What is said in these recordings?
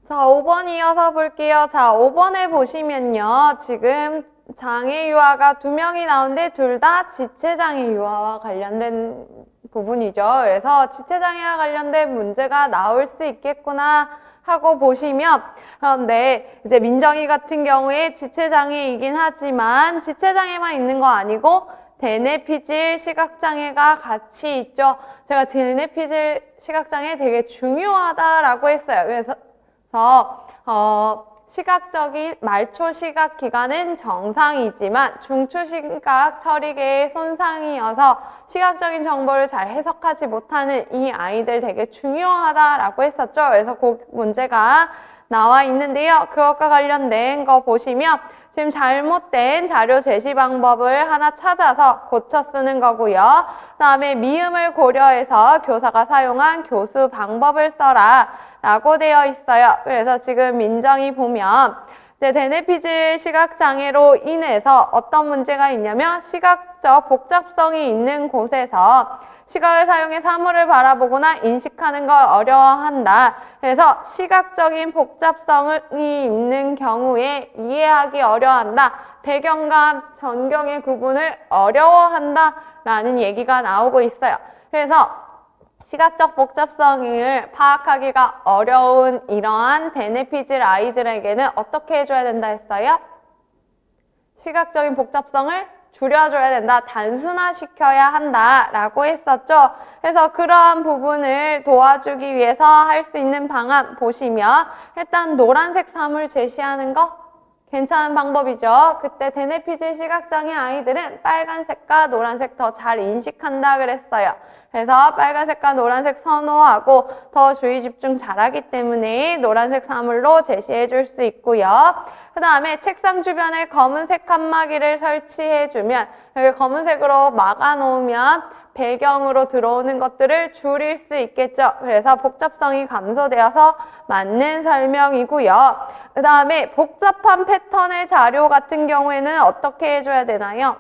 자, 5번 이어서 볼게요. 자, 5번에 보시면요. 지금 장애 유아가 2명이 나오는데 둘 다 지체장애 유아와 관련된 부분이죠. 그래서 지체장애와 관련된 문제가 나올 수 있겠구나 하고 보시면, 그런데 이제 민정이 같은 경우에 지체장애이긴 하지만 지체장애만 있는 거 아니고 대뇌피질 시각장애가 같이 있죠. 제가 대뇌피질 시각장애 되게 중요하다라고 했어요. 그래서 시각적인 말초 시각 기관은 정상이지만 중추 시각 처리계의 손상이어서 시각적인 정보를 잘 해석하지 못하는 이 아이들 되게 중요하다라고 했었죠. 그래서 그 문제가 나와 있는데요. 그것과 관련된 거 보시면 지금 잘못된 자료 제시 방법을 하나 찾아서 고쳐 쓰는 거고요. 그 다음에 미음을 고려해서 교사가 사용한 교수 방법을 써라 라고 되어 있어요. 그래서 지금 민정이 보면 이제 대뇌피질 시각장애로 인해서 어떤 문제가 있냐면 시각적 복잡성이 있는 곳에서 시각을 사용해 사물을 바라보거나 인식하는 걸 어려워한다. 그래서 시각적인 복잡성이 있는 경우에 이해하기 어려워한다. 배경과 전경의 구분을 어려워한다 라는 얘기가 나오고 있어요. 그래서 시각적 복잡성을 파악하기가 어려운 이러한 대뇌피질 아이들에게는 어떻게 해줘야 된다 했어요? 시각적인 복잡성을 줄여줘야 된다. 단순화시켜야 한다라고 했었죠. 그래서 그러한 부분을 도와주기 위해서 할 수 있는 방안 보시면 일단 노란색 사물 제시하는 거 괜찮은 방법이죠. 그때 대뇌피질 시각장애 아이들은 빨간색과 노란색 더 잘 인식한다 그랬어요. 그래서 빨간색과 노란색 선호하고 더 주의 집중 잘하기 때문에 노란색 사물로 제시해 줄 수 있고요. 그 다음에 책상 주변에 검은색 칸막이를 설치해주면 여기 검은색으로 막아놓으면 배경으로 들어오는 것들을 줄일 수 있겠죠. 그래서 복잡성이 감소되어서 맞는 설명이고요. 그 다음에 복잡한 패턴의 자료 같은 경우에는 어떻게 해줘야 되나요?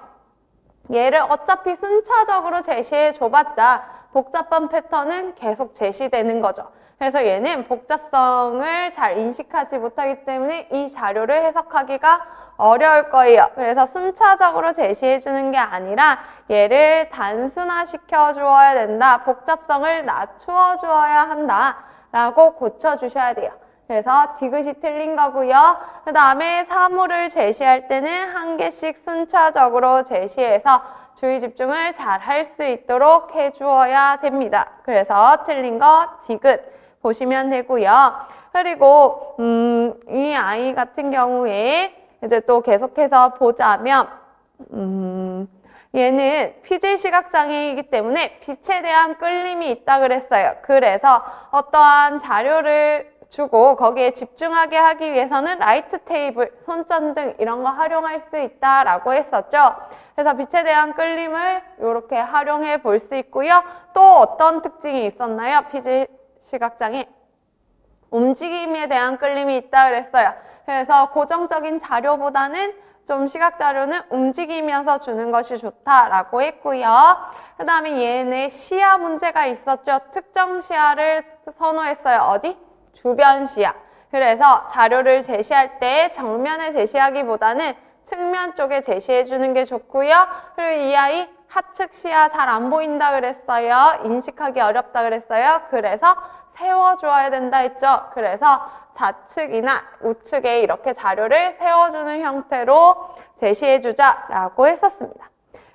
얘를 어차피 순차적으로 제시해 줘봤자 복잡한 패턴은 계속 제시되는 거죠. 그래서 얘는 복잡성을 잘 인식하지 못하기 때문에 이 자료를 해석하기가 어려울 거예요. 그래서 순차적으로 제시해 주는 게 아니라 얘를 단순화시켜 주어야 된다. 복잡성을 낮추어 주어야 한다. 라고 고쳐주셔야 돼요. 그래서 디귿이 틀린 거고요. 그 다음에 사물을 제시할 때는 한 개씩 순차적으로 제시해서 주의 집중을 잘 할 수 있도록 해주어야 됩니다. 그래서 틀린 거 디귿 보시면 되고요. 그리고 이 아이 같은 경우에 이제 또 계속해서 보자면 얘는 피질 시각장애이기 때문에 빛에 대한 끌림이 있다 그랬어요. 그래서 어떠한 자료를 주고 거기에 집중하게 하기 위해서는 라이트 테이블, 손전등 이런 거 활용할 수 있다라고 했었죠. 그래서 빛에 대한 끌림을 이렇게 활용해 볼 수 있고요. 또 어떤 특징이 있었나요? 피질 시각장애. 움직임에 대한 끌림이 있다 그랬어요. 그래서 고정적인 자료보다는 좀 시각 자료는 움직이면서 주는 것이 좋다라고 했고요. 그 다음에 얘네 시야 문제가 있었죠. 특정 시야를 선호했어요. 어디? 주변 시야. 그래서 자료를 제시할 때 정면에 제시하기보다는 측면 쪽에 제시해 주는 게 좋고요. 그리고 이 아이 하측 시야 잘 안 보인다 그랬어요. 인식하기 어렵다 그랬어요. 그래서 세워줘야 된다 했죠. 그래서 좌측이나 우측에 이렇게 자료를 세워주는 형태로 제시해주자라고 했었습니다.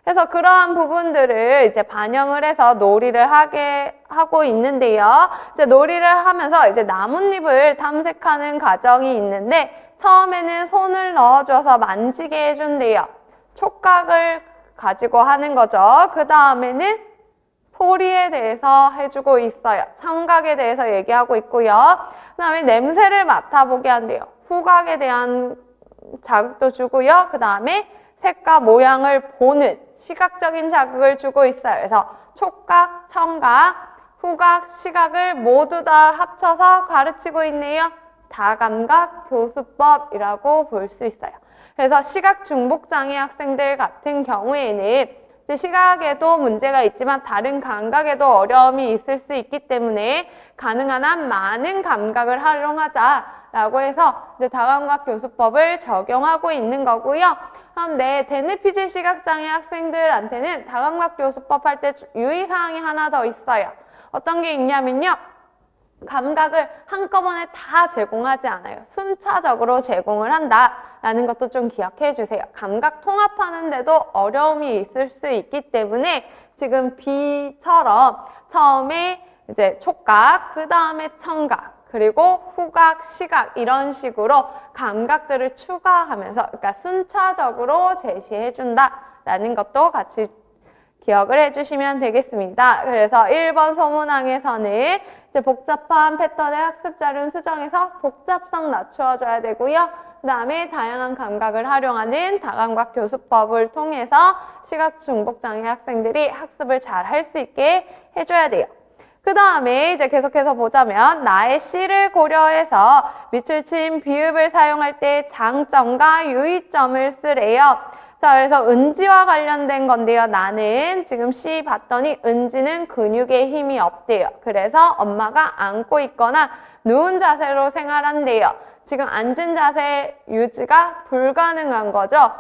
그래서 그러한 부분들을 이제 반영을 해서 놀이를 하고 있는데요. 이제 놀이를 하면서 이제 나뭇잎을 탐색하는 과정이 있는데 처음에는 손을 넣어줘서 만지게 해준대요. 촉각을 가지고 하는 거죠. 그 다음에는 소리에 대해서 해주고 있어요. 청각에 대해서 얘기하고 있고요. 그 다음에 냄새를 맡아보게 한대요. 후각에 대한 자극도 주고요. 그 다음에 색과 모양을 보는 시각적인 자극을 주고 있어요. 그래서 촉각, 청각, 후각, 시각을 모두 다 합쳐서 가르치고 있네요. 다감각 교수법이라고 볼 수 있어요. 그래서 시각 중복장애 학생들 같은 경우에는 시각에도 문제가 있지만 다른 감각에도 어려움이 있을 수 있기 때문에 가능한 한 많은 감각을 활용하자 라고 해서 이제 다감각 교수법을 적용하고 있는 거고요. 그런데 대뇌피질 시각장애 학생들한테는 다감각 교수법 할 때 유의사항이 하나 더 있어요. 어떤 게 있냐면요. 감각을 한꺼번에 다 제공하지 않아요. 순차적으로 제공을 한다라는 것도 좀 기억해 주세요. 감각 통합하는데도 어려움이 있을 수 있기 때문에 지금 B처럼 처음에 이제 촉각, 그 다음에 청각, 그리고 후각, 시각 이런 식으로 감각들을 추가하면서 그러니까 순차적으로 제시해 준다라는 것도 같이 기억을 해주시면 되겠습니다. 그래서 1번 소문항에서는 이제 복잡한 패턴의 학습 자료는 수정해서 복잡성 낮추어줘야 되고요. 그 다음에 다양한 감각을 활용하는 다감각 교수법을 통해서 시각 중복장애 학생들이 학습을 잘 할 수 있게 해줘야 돼요. 그 다음에 이제 계속해서 보자면 나의 C를 고려해서 밑줄 친 비읍을 사용할 때 장점과 유의점을 쓰래요. 자, 그래서 은지와 관련된 건데요. 나는 지금 C 봤더니 은지는 근육에 힘이 없대요. 그래서 엄마가 안고 있거나 누운 자세로 생활한대요. 지금 앉은 자세 유지가 불가능한 거죠.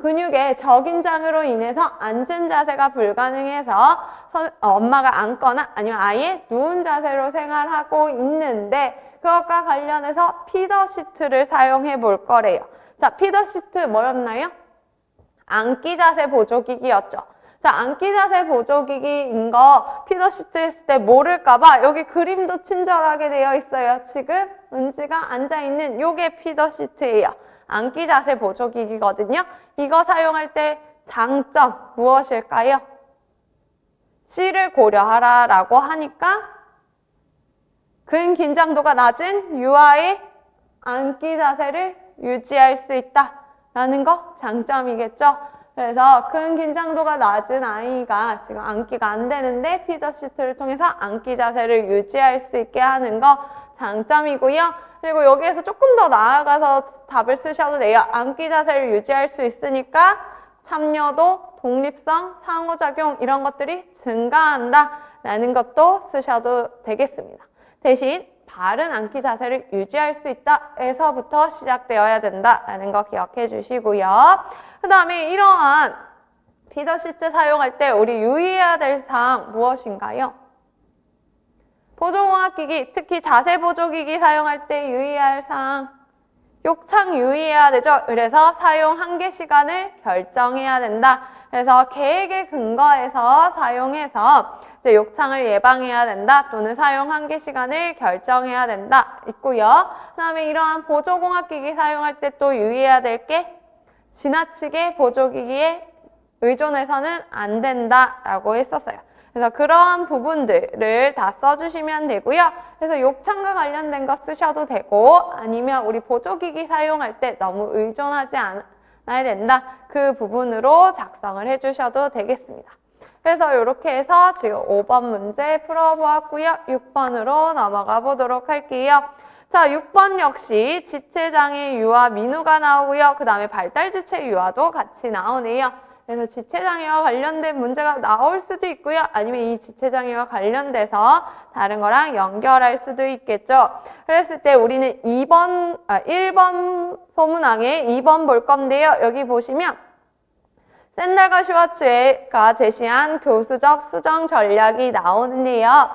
근육의 저긴장으로 인해서 앉은 자세가 불가능해서 엄마가 앉거나 아니면 아예 누운 자세로 생활하고 있는데 그것과 관련해서 피더시트를 사용해 볼 거래요. 자, 피더시트 뭐였나요? 앉기 자세 보조기기였죠. 자, 앉기 자세 보조기기인 거 피더시트 했을 때 모를까봐 여기 그림도 친절하게 되어 있어요. 지금 은지가 앉아있는 요게 피더시트예요. 앉기 자세 보조기기거든요. 이거 사용할 때 장점 무엇일까요? C를 고려하라 라고 하니까 근 긴장도가 낮은 유아의 앉기 자세를 유지할 수 있다 라는 거 장점이겠죠. 그래서 근 긴장도가 낮은 아이가 지금 앉기가 안 되는데 피더시트를 통해서 앉기 자세를 유지할 수 있게 하는 거 장점이고요. 그리고 여기에서 조금 더 나아가서 답을 쓰셔도 돼요. 앉기 자세를 유지할 수 있으니까 참여도, 독립성, 상호작용 이런 것들이 증가한다 라는 것도 쓰셔도 되겠습니다. 대신 바른 앉기 자세를 유지할 수 있다 에서부터 시작되어야 된다라는 거 기억해 주시고요. 그 다음에 이러한 피더시트 사용할 때 우리 유의해야 될 사항 무엇인가요? 보조공학기기, 특히 자세보조기기 사용할 때 유의해야 할 사항 욕창 유의해야 되죠. 그래서 사용 한계 시간을 결정해야 된다. 그래서 계획에 근거해서 사용해서 이제 욕창을 예방해야 된다. 또는 사용 한계 시간을 결정해야 된다. 있고요. 그 다음에 이러한 보조공학기기 사용할 때 또 유의해야 될 게 지나치게 보조기기에 의존해서는 안 된다라고 했었어요. 그래서 그러한 부분들을 다 써주시면 되고요. 그래서 욕창과 관련된 거 쓰셔도 되고 아니면 우리 보조기기 사용할 때 너무 의존하지 않아야 된다. 그 부분으로 작성을 해주셔도 되겠습니다. 그래서 이렇게 해서 지금 5번 문제 풀어보았고요. 6번으로 넘어가 보도록 할게요. 자, 6번 역시 지체장애 유아 민우가 나오고요. 그 다음에 발달지체 유아도 같이 나오네요. 그래서 지체장애와 관련된 문제가 나올 수도 있고요. 아니면 이 지체장애와 관련돼서 다른 거랑 연결할 수도 있겠죠. 그랬을 때 우리는 1번 소문항에 2번 볼 건데요. 여기 보시면 샌달과 슈와츠가 제시한 교수적 수정 전략이 나오는데요.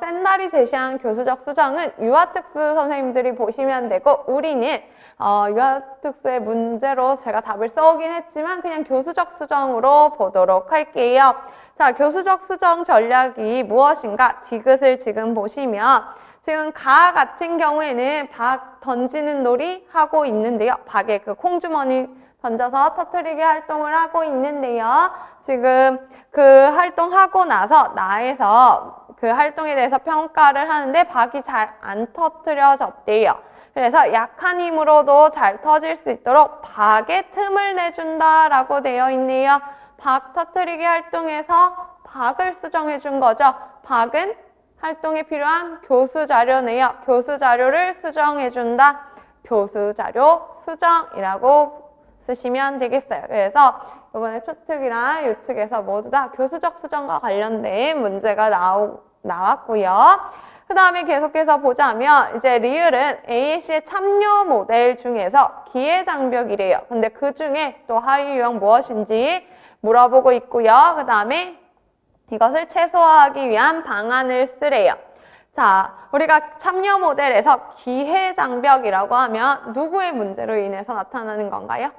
샌달이 제시한 교수적 수정은 유아특수 선생님들이 보시면 되고 우리는 유아특수의 문제로 제가 답을 써오긴 했지만 그냥 교수적 수정으로 보도록 할게요. 자, 교수적 수정 전략이 무엇인가? 디귿을 지금 보시면 지금 가 같은 경우에는 박 던지는 놀이 하고 있는데요. 박에 그 콩주머니 던져서 터트리기 활동을 하고 있는데요. 지금 그 활동하고 나서 나에서 그 활동에 대해서 평가를 하는데 박이 잘 안 터트려졌대요. 그래서 약한 힘으로도 잘 터질 수 있도록 박에 틈을 내준다라고 되어 있네요. 박 터트리기 활동에서 박을 수정해 준 거죠. 박은 활동에 필요한 교수 자료네요. 교수 자료를 수정해 준다. 교수 자료 수정이라고 쓰시면 되겠어요. 그래서 이번에 초특이랑 유특에서 모두 다 교수적 수정과 관련된 문제가 나왔고요. 그 다음에 계속해서 보자면 이제 리을은 AAC의 참여 모델 중에서 기회장벽이래요. 근데 그 중에 또 하위 유형 무엇인지 물어보고 있고요. 그 다음에 이것을 최소화하기 위한 방안을 쓰래요. 자, 우리가 참여 모델에서 기회장벽이라고 하면 누구의 문제로 인해서 나타나는 건가요?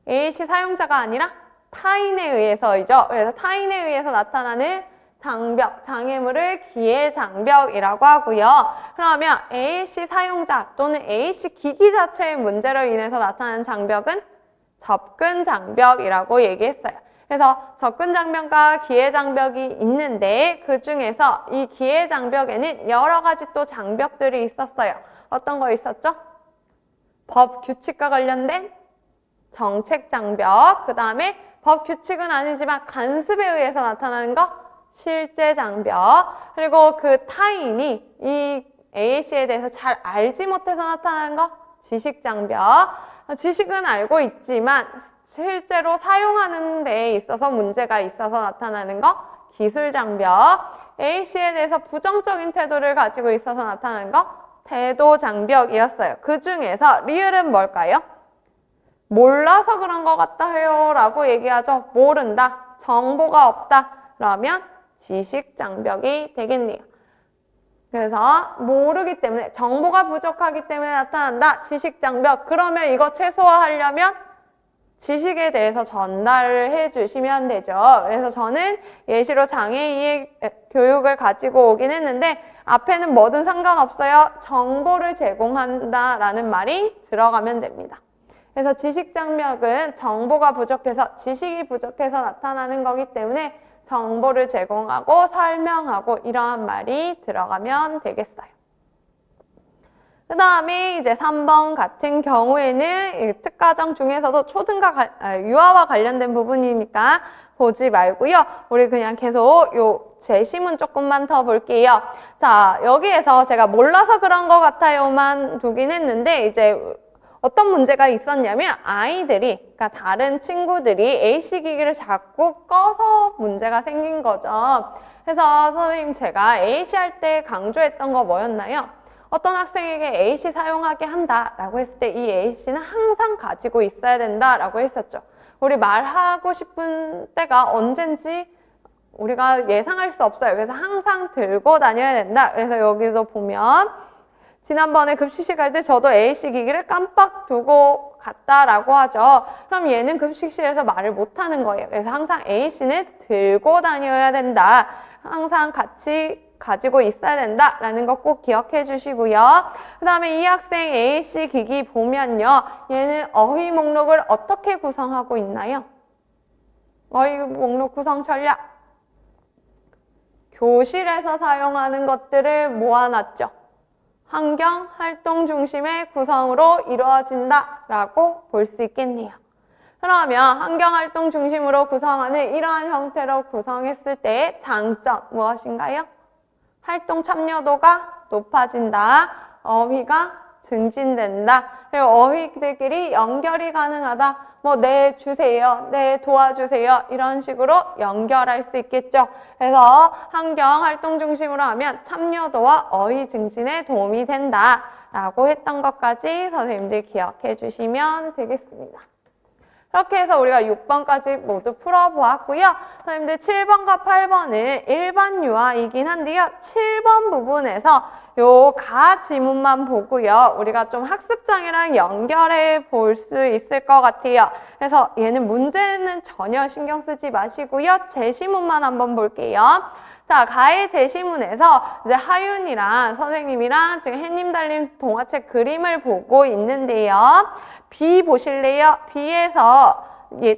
AAC 사용자가 아니라 타인에 의해서이죠. 그래서 타인에 의해서 나타나는 장벽, 장애물을 기회장벽이라고 하고요. 그러면 AAC 사용자 또는 AAC 기기 자체의 문제로 인해서 나타나는 장벽은 접근장벽이라고 얘기했어요. 그래서 접근장벽과 기회장벽이 있는데 그 중에서 이 기회장벽에는 여러 가지 또 장벽들이 있었어요. 어떤 거 있었죠? 법 규칙과 관련된 정책장벽, 그 다음에 법 규칙은 아니지만 간섭에 의해서 나타나는 거 실제장벽, 그리고 그 타인이 이 AAC에 대해서 잘 알지 못해서 나타나는 거 지식장벽. 지식은 알고 있지만 실제로 사용하는 데 있어서 문제가 있어서 나타나는 거 기술장벽. AAC에 대해서 부정적인 태도를 가지고 있어서 나타나는 거 태도장벽이었어요. 그 중에서 리을은 뭘까요? 몰라서 그런 것 같아요 라고 얘기하죠. 모른다, 정보가 없다 그러면 지식장벽이 되겠네요. 그래서 모르기 때문에, 정보가 부족하기 때문에 나타난다. 지식장벽. 그러면 이거 최소화하려면 지식에 대해서 전달을 해주시면 되죠. 그래서 저는 예시로 장애인의 교육을 가지고 오긴 했는데 앞에는 뭐든 상관없어요. 정보를 제공한다라는 말이 들어가면 됩니다. 그래서 지식장벽은 정보가 부족해서, 지식이 부족해서 나타나는 거기 때문에 정보를 제공하고 설명하고 이러한 말이 들어가면 되겠어요. 그 다음에 이제 3번 같은 경우에는 특가정 중에서도 초등과 유아와 관련된 부분이니까 보지 말고요. 우리 그냥 계속 요 제시문 조금만 더 볼게요. 자, 여기에서 제가 몰라서 그런 것 같아요만 두긴 했는데 이제 어떤 문제가 있었냐면 아이들이, 그러니까 다른 친구들이 AC 기기를 자꾸 꺼서 문제가 생긴 거죠. 그래서 선생님 제가 AC 할 때 강조했던 거 뭐였나요? 어떤 학생에게 AC 사용하게 한다라고 했을 때 이 AC는 항상 가지고 있어야 된다라고 했었죠. 우리 말하고 싶은 때가 언젠지 우리가 예상할 수 없어요. 그래서 항상 들고 다녀야 된다. 그래서 여기서 보면 지난번에 급식실 갈 때 저도 AC 기기를 깜빡 두고 갔다라고 하죠. 그럼 얘는 급식실에서 말을 못하는 거예요. 그래서 항상 AC는 들고 다녀야 된다. 항상 같이 가지고 있어야 된다라는 거 꼭 기억해 주시고요. 그 다음에 이 학생 AC 기기 보면요. 얘는 어휘 목록을 어떻게 구성하고 있나요? 어휘 목록 구성 전략. 교실에서 사용하는 것들을 모아놨죠. 환경, 활동 중심의 구성으로 이루어진다라고 볼 수 있겠네요. 그러면 환경, 활동 중심으로 구성하는 이러한 형태로 구성했을 때의 장점 무엇인가요? 활동 참여도가 높아진다. 어휘가 증진된다. 그리고 어휘들끼리 연결이 가능하다. 뭐, 네, 주세요. 네, 도와주세요. 이런 식으로 연결할 수 있겠죠. 그래서 환경 활동 중심으로 하면 참여도와 어휘 증진에 도움이 된다. 라고 했던 것까지 선생님들 기억해 주시면 되겠습니다. 그렇게 해서 우리가 6번까지 모두 풀어보았고요. 선생님들 7번과 8번은 일반 유아이긴 한데요. 7번 부분에서 요 가 지문만 보고요. 우리가 좀 학습장애랑 연결해 볼 수 있을 것 같아요. 그래서 얘는 문제는 전혀 신경 쓰지 마시고요. 제시문만 한번 볼게요. 자, 가의 제시문에서 이제 하윤이랑 선생님이랑 지금 햇님 달린 동화책 그림을 보고 있는데요. B 보실래요? B에서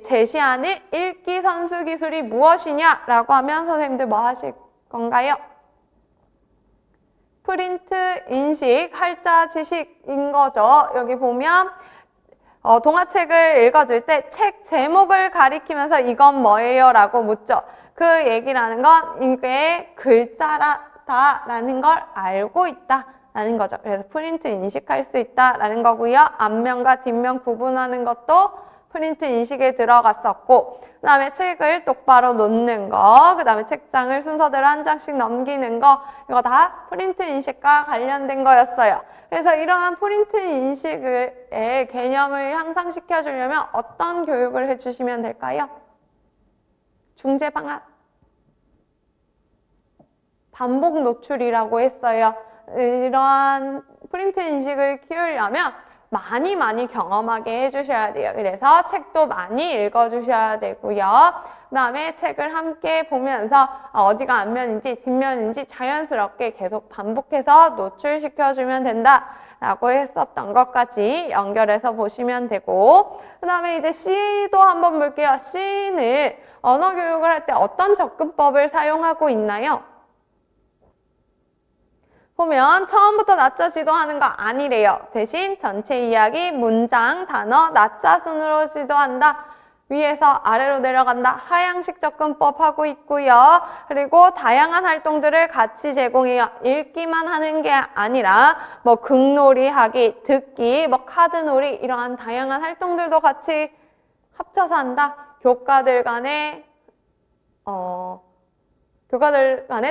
제시하는 읽기 선수 기술이 무엇이냐라고 하면 선생님들 뭐 하실 건가요? 프린트, 인식, 활자, 지식인 거죠. 여기 보면 동화책을 읽어줄 때 책 제목을 가리키면서 이건 뭐예요? 라고 묻죠. 그 얘기라는 건 이게 글자라는 걸 알고 있다라는 거죠. 그래서 프린트 인식할 수 있다라는 거고요. 앞면과 뒷면 구분하는 것도 프린트 인식에 들어갔었고, 그 다음에 책을 똑바로 놓는 거, 그 다음에 책장을 순서대로 한 장씩 넘기는 거, 이거 다 프린트 인식과 관련된 거였어요. 그래서 이러한 프린트 인식의 개념을 향상시켜 주려면 어떤 교육을 해주시면 될까요? 중재 방안. 반복 노출이라고 했어요. 이러한 프린트 인식을 키우려면 많이 경험하게 해주셔야 돼요. 그래서 책도 많이 읽어주셔야 되고요. 그 다음에 책을 함께 보면서 어디가 앞면인지 뒷면인지 자연스럽게 계속 반복해서 노출시켜주면 된다라고 했었던 것까지 연결해서 보시면 되고, 그 다음에 이제 C도 한번 볼게요. C는 언어 교육을 할 때 어떤 접근법을 사용하고 있나요? 보면 처음부터 낮자 지도하는 거 아니래요. 대신 전체 이야기, 문장, 단어, 낮자 순으로 지도한다. 위에서 아래로 내려간다. 하향식 접근법 하고 있고요. 그리고 다양한 활동들을 같이 제공해요. 읽기만 하는 게 아니라 뭐 극놀이 하기, 듣기, 뭐 카드놀이 이러한 다양한 활동들도 같이 합쳐서 한다. 교과들 간의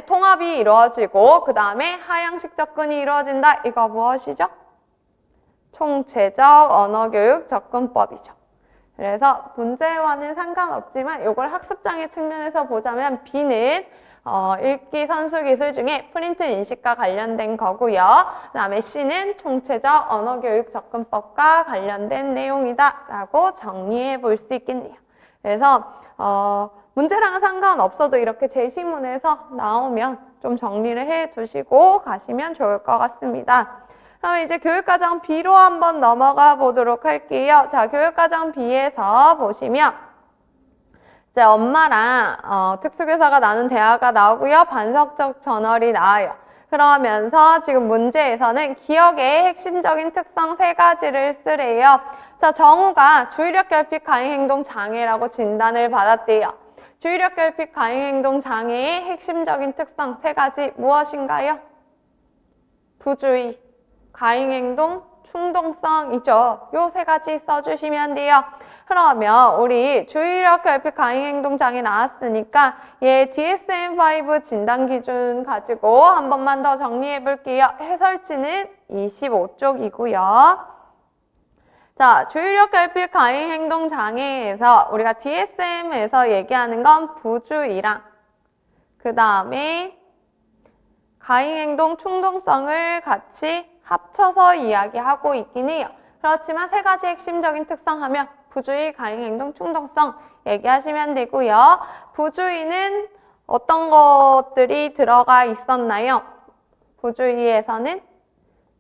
통합이 이루어지고 그 다음에 하향식 접근이 이루어진다. 이거 무엇이죠? 총체적 언어교육 접근법이죠. 그래서 문제와는 상관없지만 이걸 학습장애 측면에서 보자면 B는 읽기 선수 기술 중에 프린트 인식과 관련된 거고요. 그 다음에 C는 총체적 언어교육 접근법과 관련된 내용이다 라고 정리해 볼 수 있겠네요. 그래서 문제랑은 상관없어도 이렇게 제시문에서 나오면 좀 정리를 해 두시고 가시면 좋을 것 같습니다. 그럼 이제 교육과정 B로 한번 넘어가 보도록 할게요. 자, 교육과정 B에서 보시면 이제 엄마랑 특수교사가 나눈 대화가 나오고요. 반석적 저널이 나와요. 그러면서 지금 문제에서는 기억의 핵심적인 특성 3가지를 쓰래요. 자, 정우가 주의력 결핍 가행행동 장애라고 진단을 받았대요. 주의력 결핍 가행행동 장애의 핵심적인 특성 3가지 무엇인가요? 부주의, 가행행동, 충동성이죠. 요 3가지 써주시면 돼요. 그러면 우리 주의력 결핍 가행행동 장애 나왔으니까 얘 DSM-5 진단 기준 가지고 한 번만 더 정리해 볼게요. 해설지는 25쪽이고요. 자, 주의력 결핍 가행행동 장애에서 우리가 DSM에서 얘기하는 건 부주의랑 그 다음에 가행행동 충동성을 같이 합쳐서 이야기하고 있긴 해요. 그렇지만 3가지 핵심적인 특성 하면 부주의, 가행행동, 충동성 얘기하시면 되고요. 부주의는 어떤 것들이 들어가 있었나요? 부주의에서는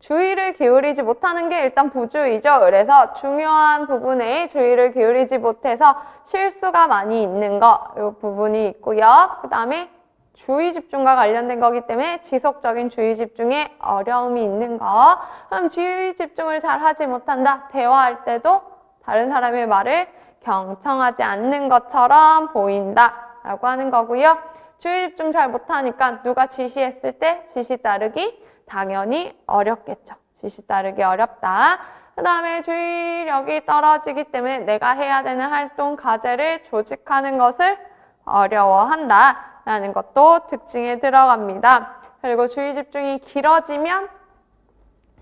주의를 기울이지 못하는 게 일단 부주의죠. 그래서 중요한 부분에 주의를 기울이지 못해서 실수가 많이 있는 거, 이 부분이 있고요. 그 다음에 주의 집중과 관련된 거기 때문에 지속적인 주의 집중에 어려움이 있는 거. 그럼 주의 집중을 잘 하지 못한다. 대화할 때도 다른 사람의 말을 경청하지 않는 것처럼 보인다 라고 하는 거고요. 주의 집중 잘 못하니까 누가 지시했을 때 지시 따르기 당연히 어렵겠죠. 지시 따르기 어렵다. 그 다음에 주의력이 떨어지기 때문에 내가 해야 되는 활동, 과제를 조직하는 것을 어려워한다 라는 것도 특징에 들어갑니다. 그리고 주의 집중이 길어지면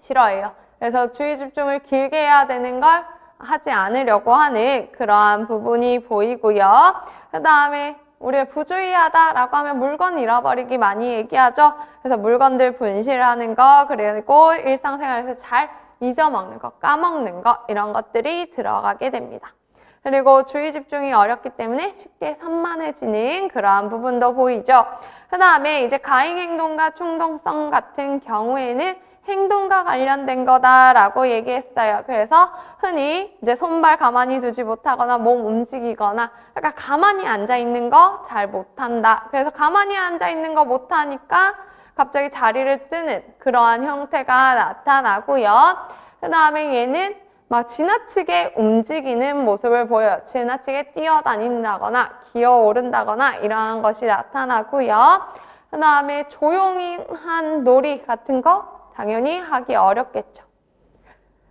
싫어해요. 그래서 주의 집중을 길게 해야 되는 걸 하지 않으려고 하는 그러한 부분이 보이고요. 그 다음에 우리가 부주의하다라고 하면 물건 잃어버리기 많이 얘기하죠. 그래서 물건들 분실하는 거, 그리고 일상생활에서 잘 잊어먹는 거, 까먹는 거 이런 것들이 들어가게 됩니다. 그리고 주의 집중이 어렵기 때문에 쉽게 산만해지는 그러한 부분도 보이죠. 그 다음에 이제 가행행동과 충동성 같은 경우에는 행동과 관련된 거다라고 얘기했어요. 그래서 흔히 이제 손발 가만히 두지 못하거나 몸 움직이거나 그러니까 가만히 앉아 있는 거 잘 못한다. 그래서 가만히 앉아 있는 거 못하니까 갑자기 자리를 뜨는 그러한 형태가 나타나고요. 그 다음에 얘는 막 지나치게 움직이는 모습을 보여요. 지나치게 뛰어다닌다거나 기어오른다거나 이러한 것이 나타나고요. 그 다음에 조용히 한 놀이 같은 거 당연히 하기 어렵겠죠.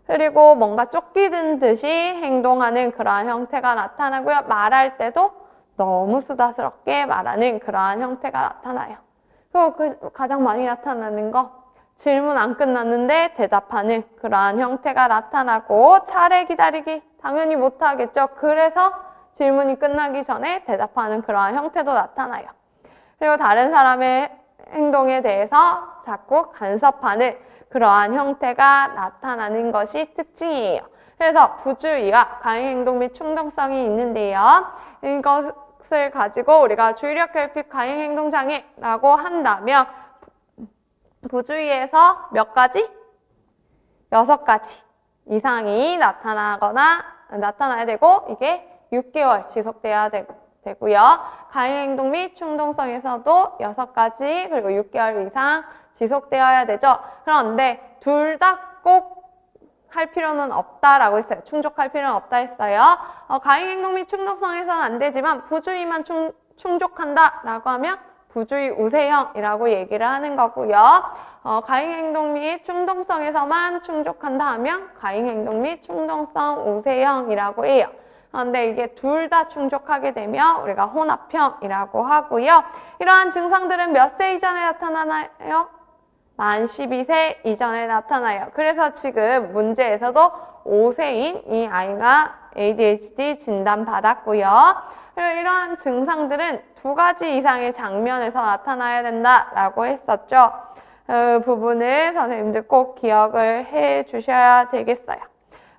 그리고 뭔가 쫓기는 듯이 행동하는 그러한 형태가 나타나고요. 말할 때도 너무 수다스럽게 말하는 그러한 형태가 나타나요. 그리고 가장 많이 나타나는 거 질문 안 끝났는데 대답하는 그러한 형태가 나타나고 차례 기다리기 당연히 못하겠죠. 그래서 질문이 끝나기 전에 대답하는 그러한 형태도 나타나요. 그리고 다른 사람의 행동에 대해서 자꾸 간섭하는 그러한 형태가 나타나는 것이 특징이에요. 그래서 부주의와 가행행동 및 충동성이 있는데요. 이것을 가지고 우리가 주의력 결핍 가행행동 장애라고 한다면 부주의에서 몇 가지? 6가지 이상이 나타나야 되고 이게 6개월 지속돼야 되고요. 가행행동 및 충동성에서도 6가지 그리고 6개월 이상 지속되어야 되죠. 그런데 둘 다 꼭 할 필요는 없다라고 했어요. 충족할 필요는 없다 했어요. 가행행동 및 충동성에서는 안 되지만 부주의만 충족한다라고 하면 부주의 우세형이라고 얘기를 하는 거고요. 가행행동 및 충동성에서만 충족한다 하면 가행행동 및 충동성 우세형이라고 해요. 그런데 이게 둘 다 충족하게 되면 우리가 혼합형이라고 하고요. 이러한 증상들은 몇 세 이전에 나타나나요? 만 12세 이전에 나타나요. 그래서 지금 문제에서도 5세인 이 아이가 ADHD 진단받았고요. 그리고 이러한 증상들은 2가지 이상의 장면에서 나타나야 된다라고 했었죠. 그 부분을 선생님들 꼭 기억을 해 주셔야 되겠어요.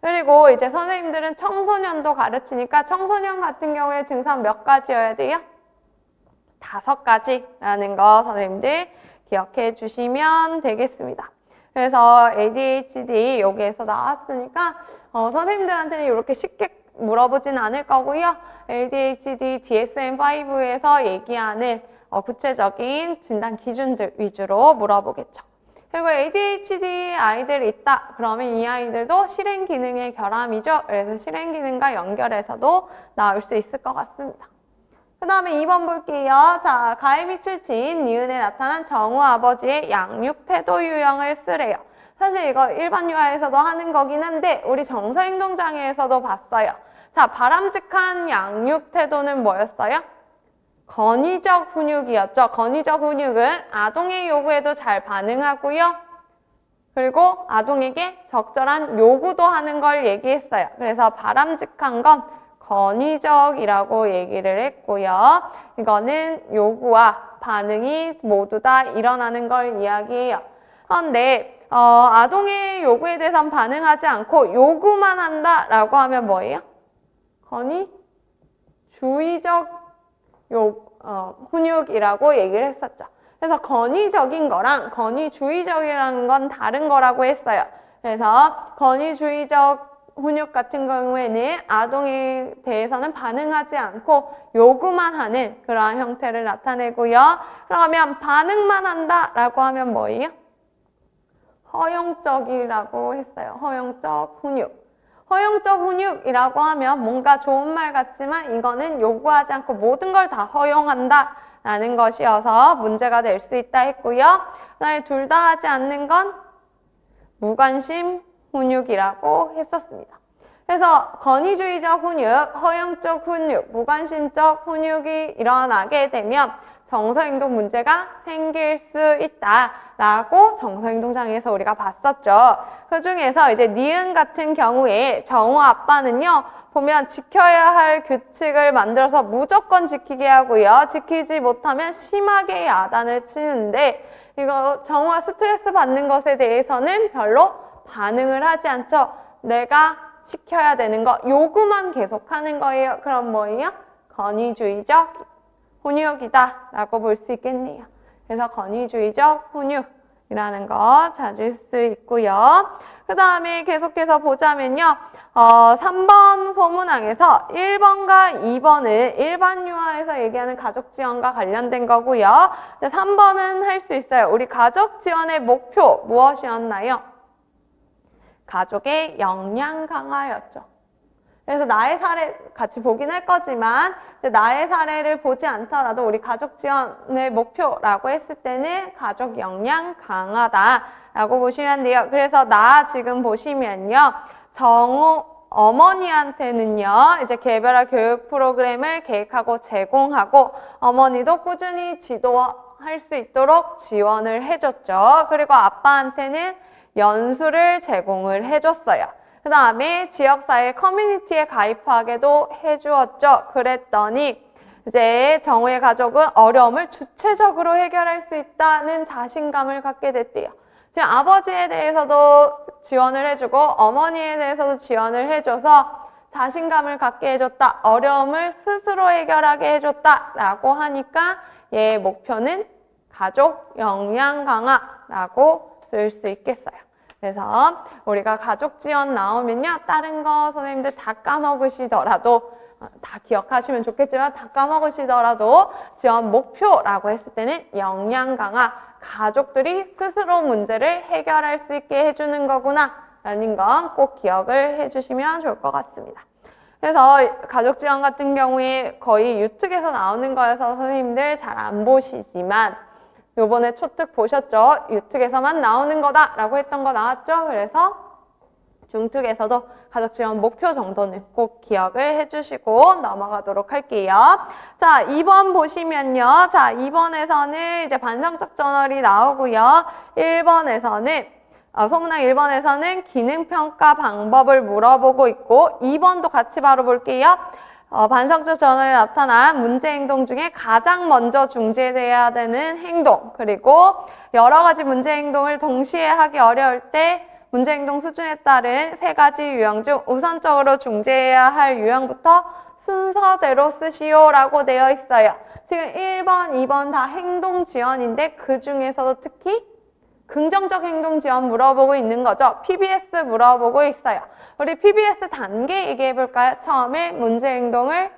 그리고 이제 선생님들은 청소년도 가르치니까 청소년 같은 경우에 증상 몇 가지여야 돼요? 5가지라는 거 선생님들 기억해 주시면 되겠습니다. 그래서 ADHD 여기에서 나왔으니까 선생님들한테는 이렇게 쉽게 물어보진 않을 거고요. ADHD DSM-5에서 얘기하는 구체적인 진단 기준들 위주로 물어보겠죠. 그리고 ADHD 아이들이 있다. 그러면 이 아이들도 실행 기능의 결함이죠. 그래서 실행 기능과 연결해서도 나올 수 있을 것 같습니다. 그 다음에 2번 볼게요. 자, 가해 및 출신, 니은에 나타난 정우 아버지의 양육 태도 유형을 쓰래요. 사실 이거 일반 유아에서도 하는 거긴 한데 우리 정서행동장애에서도 봤어요. 자, 바람직한 양육 태도는 뭐였어요? 건의적 훈육이었죠. 건의적 훈육은 아동의 요구에도 잘 반응하고요. 그리고 아동에게 적절한 요구도 하는 걸 얘기했어요. 그래서 바람직한 건 건의적이라고 얘기를 했고요. 이거는 요구와 반응이 모두 다 일어나는 걸 이야기해요. 그런데 아동의 요구에 대해서는 반응하지 않고 요구만 한다라고 하면 뭐예요? 건의주의적 훈육이라고 얘기를 했었죠. 그래서 건의적인 거랑 건의주의적이라는 건 다른 거라고 했어요. 그래서 건의주의적 훈육 같은 경우에는 아동에 대해서는 반응하지 않고 요구만 하는 그러한 형태를 나타내고요. 그러면 반응만 한다라고 하면 뭐예요? 허용적이라고 했어요. 허용적 훈육. 허용적 훈육이라고 하면 뭔가 좋은 말 같지만 이거는 요구하지 않고 모든 걸 다 허용한다라는 것이어서 문제가 될 수 있다 했고요. 그다음에 둘 다 하지 않는 건 무관심 훈육이라고 했었습니다. 그래서 건의주의적 훈육, 허용적 훈육, 무관심적 훈육이 일어나게 되면 정서행동 문제가 생길 수 있다라고 정서행동장애에서 우리가 봤었죠. 그 중에서 이제 니은 같은 경우에 정우 아빠는요, 보면 지켜야 할 규칙을 만들어서 무조건 지키게 하고요. 지키지 못하면 심하게 야단을 치는데 이거 정우가 스트레스 받는 것에 대해서는 별로 반응을 하지 않죠. 내가 시켜야 되는 거, 요구만 계속하는 거예요. 그럼 뭐예요? 건의주의적 훈육이다 라고 볼 수 있겠네요. 그래서 건의주의적 훈육이라는 거 찾을 수 있고요. 그 다음에 계속해서 보자면요. 3번 소문항에서 1번과 2번은 일반 유아에서 얘기하는 가족 지원과 관련된 거고요. 3번은 할 수 있어요. 우리 가족 지원의 목표 무엇이었나요? 가족의 역량 강화였죠. 그래서 나의 사례 같이 보긴 할 거지만 나의 사례를 보지 않더라도 우리 가족 지원의 목표라고 했을 때는 가족 역량 강화다 라고 보시면 돼요. 그래서 나 지금 보시면요. 어머니한테는요, 이제 개별화 교육 프로그램을 계획하고 제공하고, 어머니도 꾸준히 지도할 수 있도록 지원을 해줬죠. 그리고 아빠한테는 연수를 제공을 해줬어요. 그 다음에 지역사회 커뮤니티에 가입하게도 해주었죠. 그랬더니 이제 정우의 가족은 어려움을 주체적으로 해결할 수 있다는 자신감을 갖게 됐대요. 지금 아버지에 대해서도 지원을 해주고 어머니에 대해서도 지원을 해줘서 자신감을 갖게 해줬다. 어려움을 스스로 해결하게 해줬다라고 하니까 얘의 목표는 가족 역량 강화라고 쓸 수 있겠어요. 그래서 우리가 가족 지원 나오면요. 다른 거 선생님들 다 까먹으시더라도 다 기억하시면 좋겠지만 다 까먹으시더라도 지원 목표라고 했을 때는 역량 강화, 가족들이 스스로 문제를 해결할 수 있게 해주는 거구나 라는 건 꼭 기억을 해주시면 좋을 것 같습니다. 그래서 가족 지원 같은 경우에 거의 유특에서 나오는 거여서 선생님들 잘 안 보시지만 요번에 초특 보셨죠? 유특에서만 나오는 거다 라고 했던 거 나왔죠? 그래서 중특에서도 가족 지원 목표 정도는 꼭 기억을 해주시고 넘어가도록 할게요. 자, 2번 보시면요. 자, 2번에서는 이제 반성적 저널이 나오고요. 1번에서는 소문항 1번에서는 기능평가 방법을 물어보고 있고 2번도 같이 바로 볼게요. 반성적 저널에 나타난 문제 행동 중에 가장 먼저 중재돼야 되는 행동, 그리고 여러 가지 문제 행동을 동시에 하기 어려울 때 문제 행동 수준에 따른 세 가지 유형 중 우선적으로 중재해야 할 유형부터 순서대로 쓰시오라고 되어 있어요. 지금 1번, 2번 다 행동 지원인데 그 중에서도 특히 긍정적 행동 지원 물어보고 있는 거죠. PBS 물어보고 있어요. 우리 PBS 단계 얘기해 볼까요? 처음에 문제 행동을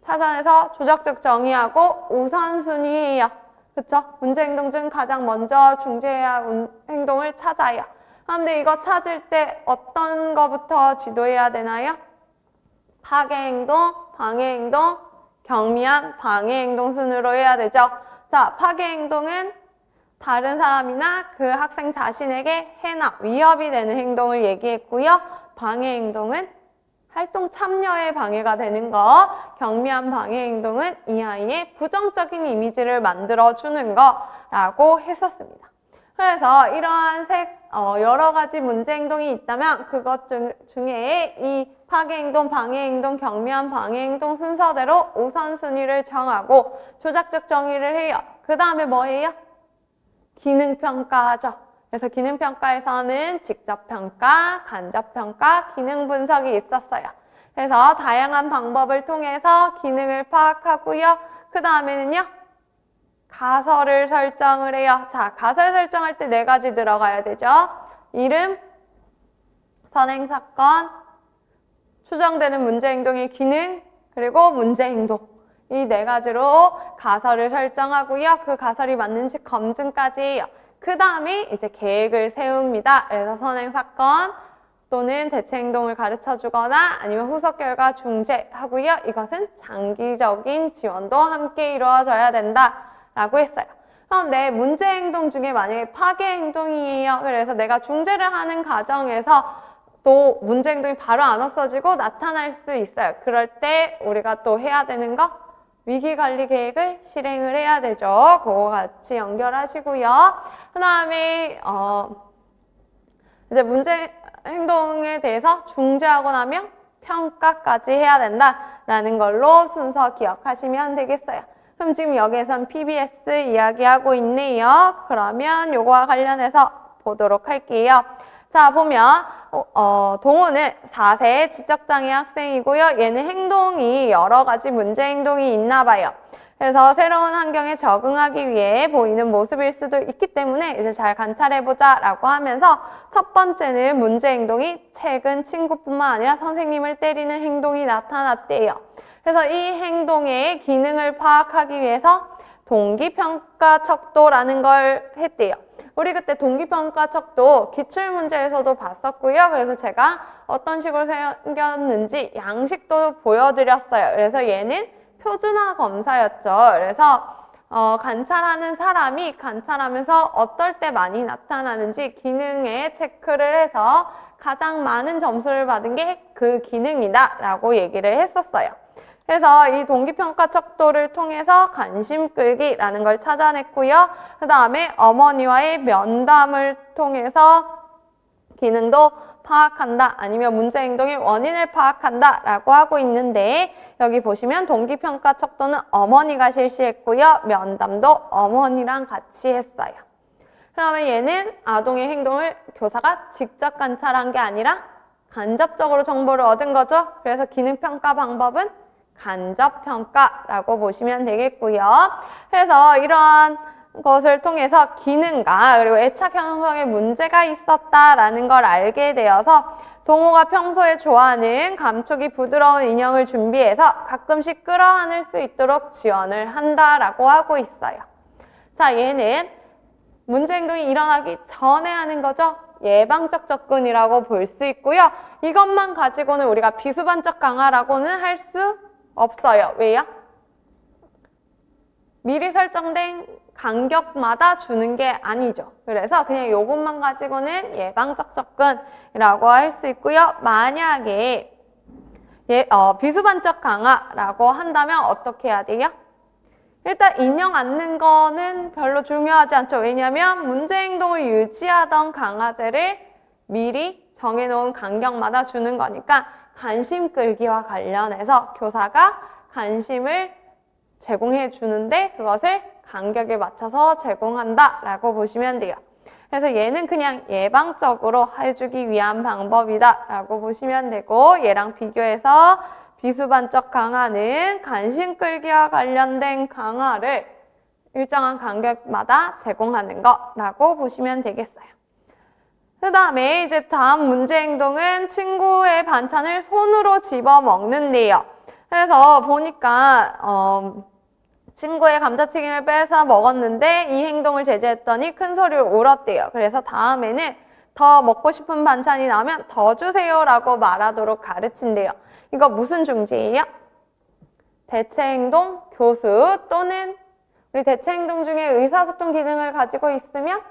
찾아내서 조작적 정의하고 우선순위예요. 그쵸? 문제 행동 중 가장 먼저 중재해야 할 행동을 찾아요. 그런데 이거 찾을 때 어떤 거부터 지도해야 되나요? 파괴 행동, 방해 행동, 경미한 방해 행동 순으로 해야 되죠. 자, 파괴 행동은 다른 사람이나 그 학생 자신에게 해나 위협이 되는 행동을 얘기했고요. 방해 행동은 활동 참여에 방해가 되는 거, 경미한 방해 행동은 이 아이의 부정적인 이미지를 만들어주는 거라고 했었습니다. 그래서 이러한 여러 가지 문제 행동이 있다면 그것 중에 이 파괴 행동, 방해 행동, 경미한 방해 행동 순서대로 우선순위를 정하고 조작적 정의를 해요. 그 다음에 뭐예요? 기능평가하죠. 그래서 기능평가에서는 직접평가, 간접평가, 기능분석이 있었어요. 그래서 다양한 방법을 통해서 기능을 파악하고요. 그 다음에는요. 가설을 설정을 해요. 자, 가설 설정할 때 4가지 들어가야 되죠. 이름, 선행사건, 추정되는 문제행동의 기능, 그리고 문제행동. 이 4가지로 가설을 설정하고요. 그 가설이 맞는지 검증까지 해요. 그 다음에 이제 계획을 세웁니다. 그래서 선행사건 또는 대체행동을 가르쳐주거나 아니면 후속 결과 중재하고요. 이것은 장기적인 지원도 함께 이루어져야 된다라고 했어요. 그런데 문제행동 중에 만약에 파괴행동이에요. 그래서 내가 중재를 하는 과정에서 또 문제행동이 바로 안 없어지고 나타날 수 있어요. 그럴 때 우리가 또 해야 되는 거 위기관리 계획을 실행을 해야 되죠. 그거 같이 연결하시고요. 그 다음에 이제 문제 행동에 대해서 중재하고 나면 평가까지 해야 된다라는 걸로 순서 기억하시면 되겠어요. 그럼 지금 여기에선 PBS 이야기하고 있네요. 그러면 요거와 관련해서 보도록 할게요. 자, 보면 동호는 4세 지적장애 학생이고요. 얘는 행동이 여러 가지 문제 행동이 있나 봐요. 그래서 새로운 환경에 적응하기 위해 보이는 모습일 수도 있기 때문에 이제 잘 관찰해보자 라고 하면서 첫 번째는 문제 행동이 최근 친구뿐만 아니라 선생님을 때리는 행동이 나타났대요. 그래서 이 행동의 기능을 파악하기 위해서 동기평가 척도라는 걸 했대요. 우리 그때 동기평가 척도 기출문제에서도 봤었고요. 그래서 제가 어떤 식으로 생겼는지 양식도 보여드렸어요. 그래서 얘는 표준화 검사였죠. 그래서 관찰하는 사람이 관찰하면서 어떨 때 많이 나타나는지 기능에 체크를 해서 가장 많은 점수를 받은 게 그 기능이다 라고 얘기를 했었어요. 그래서 이 동기평가 척도를 통해서 관심 끌기라는 걸 찾아냈고요. 그 다음에 어머니와의 면담을 통해서 기능도 파악한다, 아니면 문제 행동의 원인을 파악한다 라고 하고 있는데, 여기 보시면 동기평가 척도는 어머니가 실시했고요. 면담도 어머니랑 같이 했어요. 그러면 얘는 아동의 행동을 교사가 직접 관찰한 게 아니라 간접적으로 정보를 얻은 거죠. 그래서 기능평가 방법은 간접평가라고 보시면 되겠고요. 그래서 이러한 것을 통해서 기능과 그리고 애착 형성에 문제가 있었다라는 걸 알게 되어서 동호가 평소에 좋아하는 감촉이 부드러운 인형을 준비해서 가끔씩 끌어안을 수 있도록 지원을 한다라고 하고 있어요. 자, 얘는 문제 행동이 일어나기 전에 하는 거죠. 예방적 접근이라고 볼 수 있고요. 이것만 가지고는 우리가 비수반적 강화라고는 할 수 없어요. 왜요? 미리 설정된 간격마다 주는 게 아니죠. 그래서 그냥 이것만 가지고는 예방적 접근이라고 할 수 있고요. 만약에 비수반적 강화라고 한다면 어떻게 해야 돼요? 일단 인형 앉는 거는 별로 중요하지 않죠. 왜냐하면 문제 행동을 유지하던 강아지를 미리 정해놓은 간격마다 주는 거니까 관심 끌기와 관련해서 교사가 관심을 제공해 주는데 그것을 간격에 맞춰서 제공한다라고 보시면 돼요. 그래서 얘는 그냥 예방적으로 해주기 위한 방법이다라고 보시면 되고, 얘랑 비교해서 비수반적 강화는 관심 끌기와 관련된 강화를 일정한 간격마다 제공하는 거라고 보시면 되겠어요. 그 다음에 이제 다음 문제 행동은 친구의 반찬을 손으로 집어 먹는데요. 그래서 보니까 친구의 감자튀김을 뺏어 먹었는데 이 행동을 제지했더니 큰 소리로 울었대요. 그래서 다음에는 더 먹고 싶은 반찬이 나오면 더 주세요라고 말하도록 가르친대요. 이거 무슨 중지예요? 대체행동 교수 또는 우리 대체행동 중에 의사소통 기능을 가지고 있으면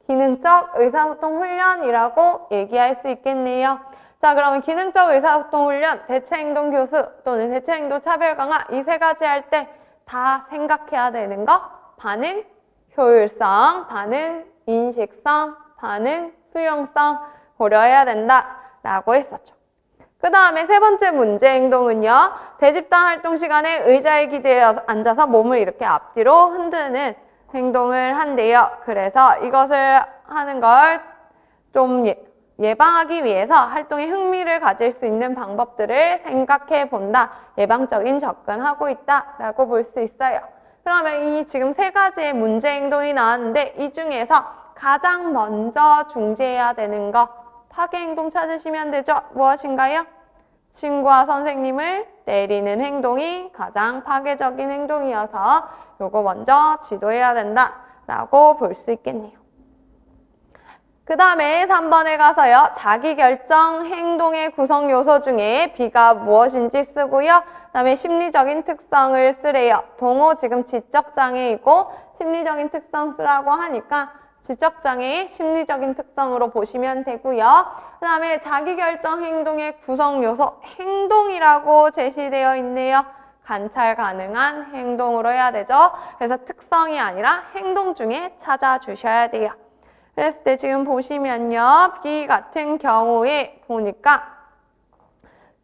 기능적 의사소통 훈련이라고 얘기할 수 있겠네요. 자, 그러면 기능적 의사소통 훈련, 대체행동 교수 또는 대체행동 차별 강화 이 세 가지 할 때 다 생각해야 되는 거, 반응, 효율성, 반응, 인식성, 반응, 수용성 고려해야 된다라고 했었죠. 그 다음에 세 번째 문제 행동은요. 대집단 활동 시간에 의자에 기대어 앉아서 몸을 이렇게 앞뒤로 흔드는 행동을 한대요. 그래서 이것을 하는 걸 좀 예방하기 위해서 활동에 흥미를 가질 수 있는 방법들을 생각해 본다. 예방적인 접근하고 있다라고 볼 수 있어요. 그러면 이 지금 세 가지의 문제 행동이 나왔는데 이 중에서 가장 먼저 중지해야 되는 거 파괴 행동 찾으시면 되죠. 무엇인가요? 친구와 선생님을 때리는 행동이 가장 파괴적인 행동이어서 요거 먼저 지도해야 된다라고 볼 수 있겠네요. 그 다음에 3번에 가서요. 자기결정 행동의 구성 요소 중에 B가 무엇인지 쓰고요. 그 다음에 심리적인 특성을 쓰래요. 동호 지금 지적장애이고 심리적인 특성 쓰라고 하니까 지적장애의 심리적인 특성으로 보시면 되고요. 그 다음에 자기결정 행동의 구성 요소 행동이라고 제시되어 있네요. 관찰 가능한 행동으로 해야 되죠. 그래서 특성이 아니라 행동 중에 찾아주셔야 돼요. 그랬을 때 지금 보시면요. B 같은 경우에 보니까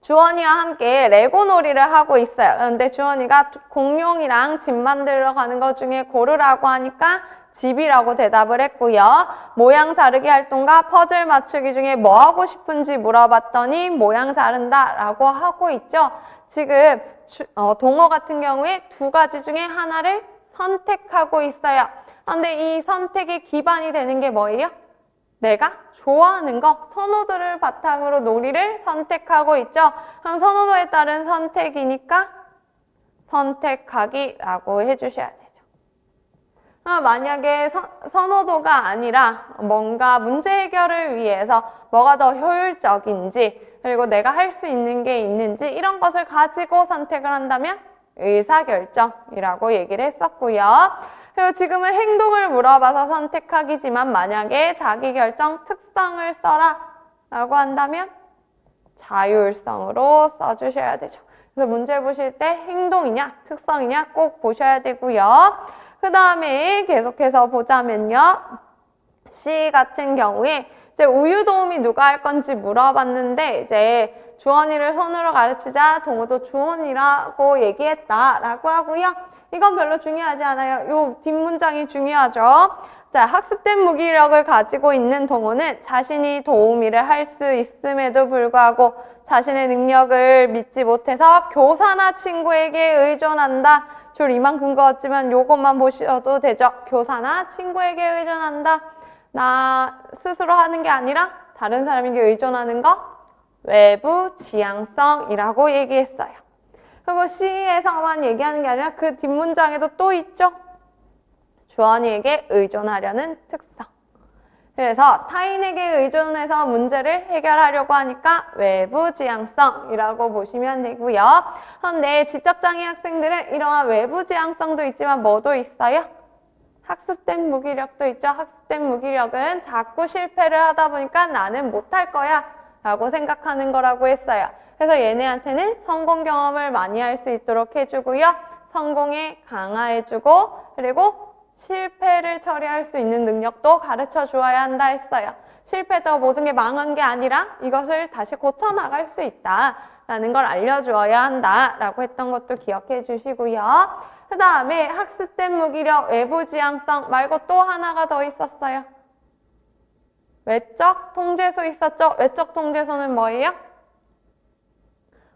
주원이와 함께 레고 놀이를 하고 있어요. 그런데 주원이가 공룡이랑 집 만들러 가는 것 중에 고르라고 하니까 집이라고 대답을 했고요. 모양 자르기 활동과 퍼즐 맞추기 중에 뭐 하고 싶은지 물어봤더니 모양 자른다라고 하고 있죠. 지금 동호 같은 경우에 두 가지 중에 하나를 선택하고 있어요. 그런데 이 선택의 기반이 되는 게 뭐예요? 내가 좋아하는 거, 선호도를 바탕으로 놀이를 선택하고 있죠. 그럼 선호도에 따른 선택이니까 선택하기라고 해주셔야 되죠. 만약에 선호도가 아니라 뭔가 문제 해결을 위해서 뭐가 더 효율적인지 그리고 내가 할 수 있는 게 있는지 이런 것을 가지고 선택을 한다면 의사결정이라고 얘기를 했었고요. 그리고 지금은 행동을 물어봐서 선택하기지만 만약에 자기결정 특성을 써라 라고 한다면 자율성으로 써주셔야 되죠. 그래서 문제 보실 때 행동이냐 특성이냐 꼭 보셔야 되고요. 그 다음에 계속해서 보자면요. C 같은 경우에 이제 우유 도우미 누가 할 건지 물어봤는데 이제 주원이를 손으로 가르치자 동호도 주원이라고 얘기했다라고 하고요. 이건 별로 중요하지 않아요. 요 뒷문장이 중요하죠. 자, 학습된 무기력을 가지고 있는 동호는 자신이 도우미를 할 수 있음에도 불구하고 자신의 능력을 믿지 못해서 교사나 친구에게 의존한다. 줄 이만큼 그었지만 요것만 보셔도 되죠. 교사나 친구에게 의존한다. 나 스스로 하는 게 아니라 다른 사람에게 의존하는 거 외부 지향성이라고 얘기했어요. 그리고 C에서만 얘기하는 게 아니라 그 뒷문장에도 또 있죠. 주원이에게 의존하려는 특성. 그래서 타인에게 의존해서 문제를 해결하려고 하니까 외부 지향성이라고 보시면 되고요. 그런데 지적장애 학생들은 이러한 외부 지향성도 있지만 뭐도 있어요? 학습된 무기력도 있죠. 학습된 무기력은 자꾸 실패를 하다 보니까 나는 못할 거야 라고 생각하는 거라고 했어요. 그래서 얘네한테는 성공 경험을 많이 할 수 있도록 해주고요. 성공에 강화해주고 그리고 실패를 처리할 수 있는 능력도 가르쳐 주어야 한다 했어요. 실패도 모든 게 망한 게 아니라 이것을 다시 고쳐나갈 수 있다라는 걸 알려주어야 한다라고 했던 것도 기억해 주시고요. 그 다음에 학습된 무기력, 외부 지향성 말고 또 하나가 더 있었어요. 외적 통제소 있었죠? 외적 통제소는 뭐예요?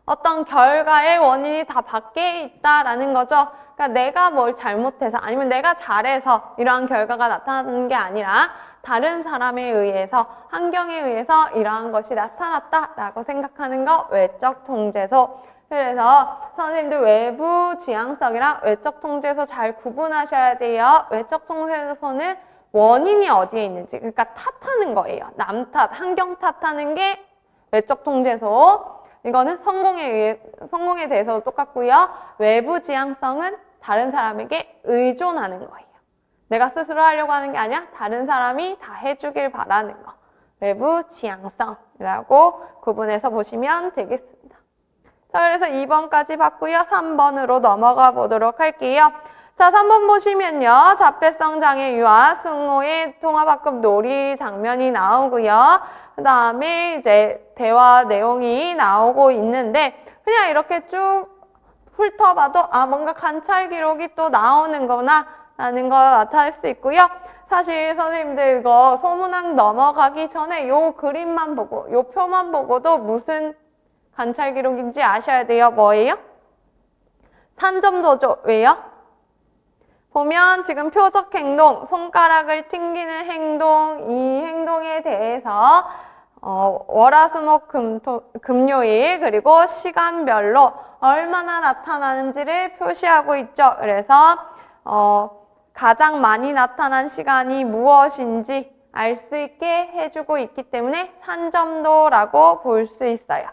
어떤 결과의 원인이 다 밖에 있다라는 거죠. 그러니까 내가 뭘 잘못해서 아니면 내가 잘해서 이러한 결과가 나타나는 게 아니라 다른 사람에 의해서 환경에 의해서 이러한 것이 나타났다라고 생각하는 거 외적 통제소. 그래서 선생님들 외부 지향성이랑 외적 통제소 잘 구분하셔야 돼요. 외적 통제소는 원인이 어디에 있는지 그러니까 탓하는 거예요. 남 탓, 환경 탓하는 게 외적 통제소. 이거는 성공에 대해서도 똑같고요. 외부 지향성은 다른 사람에게 의존하는 거예요. 내가 스스로 하려고 하는 게 아니라 다른 사람이 다 해주길 바라는 거. 외부 지향성이라고 구분해서 보시면 되겠습니다. 자, 그래서 2번까지 봤고요. 3번으로 넘어가 보도록 할게요. 자, 3번 보시면요. 자폐성 장애 유아 승호의 통합학급 놀이 장면이 나오고요. 그 다음에 이제 대화 내용이 나오고 있는데 그냥 이렇게 쭉 훑어봐도 아 뭔가 관찰 기록이 또 나오는구나 라는 걸 나타낼 수 있고요. 사실 선생님들 이거 소문학 넘어가기 전에 요 그림만 보고 요 표만 보고도 무슨 관찰 기록인지 아셔야 돼요. 뭐예요? 산점도죠. 왜요? 보면 지금 표적 행동, 손가락을 튕기는 행동, 이 행동에 대해서 월화수목 금요일 그리고 시간별로 얼마나 나타나는지를 표시하고 있죠. 그래서 가장 많이 나타난 시간이 무엇인지 알 수 있게 해주고 있기 때문에 산점도라고 볼 수 있어요.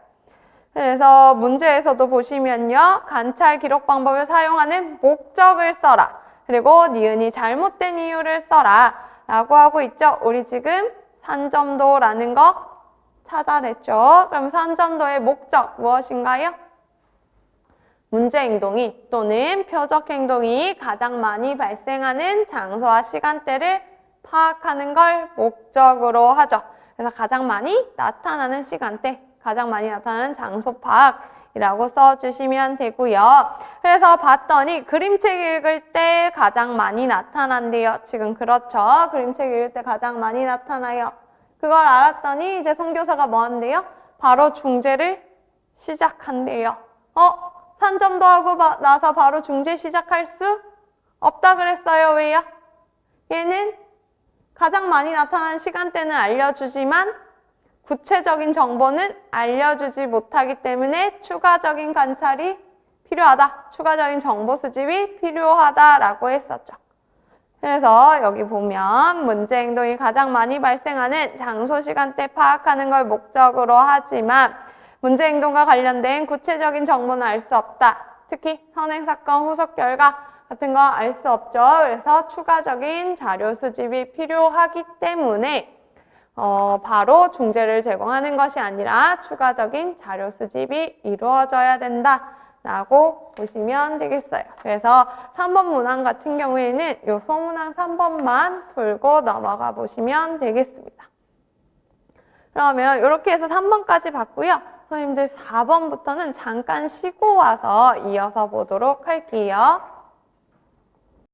그래서 문제에서도 보시면요. 관찰 기록 방법을 사용하는 목적을 써라. 그리고 니은이 잘못된 이유를 써라 라고 하고 있죠. 우리 지금 산점도라는 거 찾아냈죠. 그럼 산점도의 목적 무엇인가요? 문제 행동이 또는 표적 행동이 가장 많이 발생하는 장소와 시간대를 파악하는 걸 목적으로 하죠. 그래서 가장 많이 나타나는 시간대, 가장 많이 나타나는 장소 파악이라고 써주시면 되고요. 그래서 봤더니 그림책 읽을 때 가장 많이 나타난대요. 지금 그렇죠. 그림책 읽을 때 가장 많이 나타나요. 그걸 알았더니 이제 선교사가 뭐 한대요? 바로 중재를 시작한대요. 산점도 하고 나서 바로 중재 시작할 수 없다 그랬어요. 왜요? 얘는 가장 많이 나타나는 시간대는 알려주지만 구체적인 정보는 알려주지 못하기 때문에 추가적인 관찰이 필요하다. 추가적인 정보 수집이 필요하다라고 했었죠. 그래서 여기 보면 문제 행동이 가장 많이 발생하는 장소 시간대 파악하는 걸 목적으로 하지만 문제 행동과 관련된 구체적인 정보는 알 수 없다. 특히 선행사건 후속 결과 같은 거 알 수 없죠. 그래서 추가적인 자료 수집이 필요하기 때문에 바로 중재를 제공하는 것이 아니라 추가적인 자료 수집이 이루어져야 된다라고 보시면 되겠어요. 그래서 3번 문항 같은 경우에는 요 소문항 3번만 풀고 넘어가 보시면 되겠습니다. 그러면 이렇게 해서 3번까지 봤고요. 선생님들 4번부터는 잠깐 쉬고 와서 이어서 보도록 할게요.